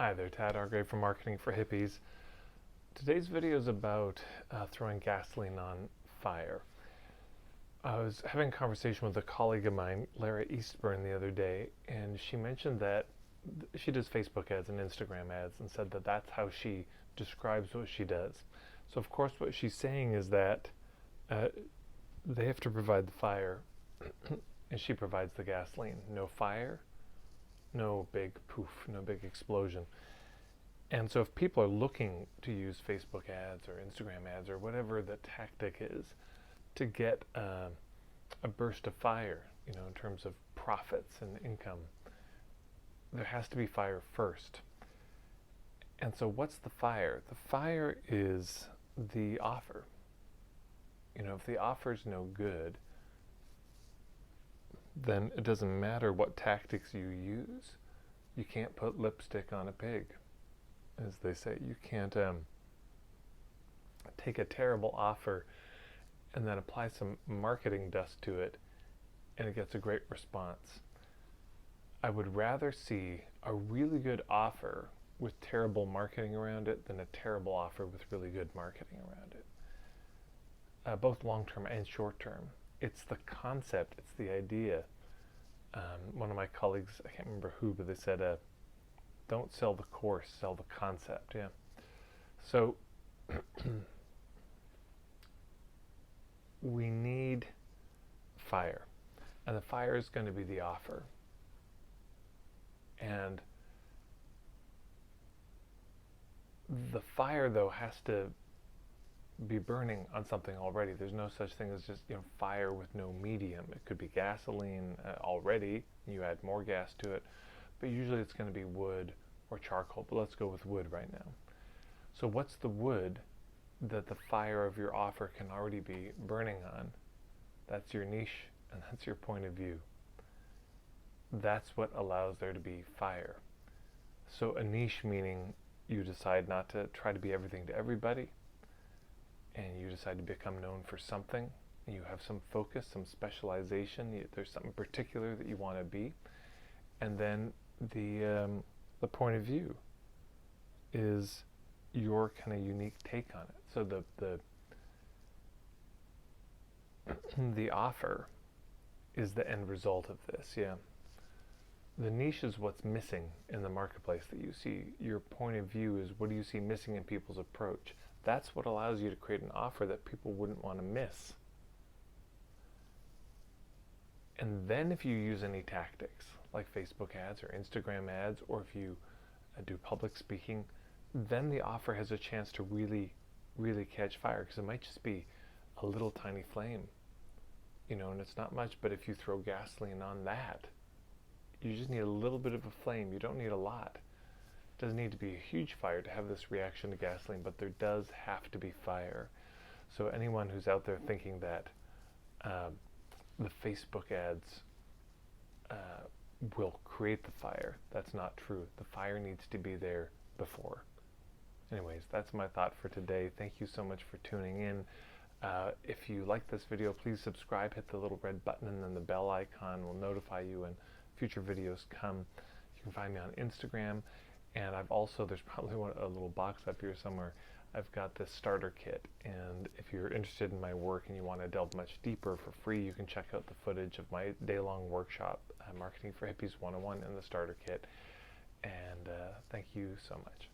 Hi there, Tad Argray from Marketing for Hippies. Today's video is about throwing gasoline on fire. I was having a conversation with a colleague of mine, Lara Eastburn, the other day, and she mentioned that she does Facebook ads and Instagram ads and said that that's how she describes what she does. So of course what she's saying is that they have to provide the fire and she provides the gasoline. No fire, no big poof, no big explosion. And so if people are looking to use Facebook ads or Instagram ads or whatever the tactic is to get a burst of fire, in terms of profits and income, there has to be fire first. And so what's the fire? The fire is the offer. If the offer's no good, then it doesn't matter what tactics you use. You can't put lipstick on a pig, as they say. You can't take a terrible offer and then apply some marketing dust to it and it gets a great response. I would rather see a really good offer with terrible marketing around it than a terrible offer with really good marketing around it. Both long-term and short-term. It's the concept, it's the idea. One of my colleagues, I can't remember who, but they said, don't sell the course, sell the concept. Yeah. So we need fire, and the fire is going to be the offer. And the fire, though, has to be burning on something already. There's no such thing as just fire with no medium. It could be gasoline already. You add more gas to it, but usually it's going to be wood or charcoal. But let's go with wood right now. So what's the wood that the fire of your offer can already be burning on? That's your niche, and that's your point of view. That's what allows there to be fire. So a niche meaning you decide not to try to be everything to everybody, and you decide to become known for something. You have some focus, some specialization. There's something particular that you want to be. And then the point of view is your kind of unique take on it. So the offer is the end result of this, yeah. The niche is what's missing in the marketplace that you see. Your point of view is what do you see missing in people's approach. That's what allows you to create an offer that people wouldn't want to miss. And then if you use any tactics, like Facebook ads or Instagram ads, or if you do public speaking, then the offer has a chance to really, really catch fire, because it might just be a little tiny flame, and it's not much, but if you throw gasoline on that, you just need a little bit of a flame. You don't need a lot. It doesn't need to be a huge fire to have this reaction to gasoline, but there does have to be fire. So anyone who's out there thinking that the Facebook ads will create the fire, that's not true. The fire needs to be there before. Anyways, that's my thought for today. Thank you so much for tuning in. If you like this video, please subscribe, hit the little red button, and then the bell icon will notify you when future videos come. You can find me on Instagram, and there's probably a little box up here somewhere. I've got this starter kit, and if you're interested in my work and you want to delve much deeper for free, you can check out the footage of my day-long workshop, Marketing for Hippies 101, in the starter kit. And thank you so much.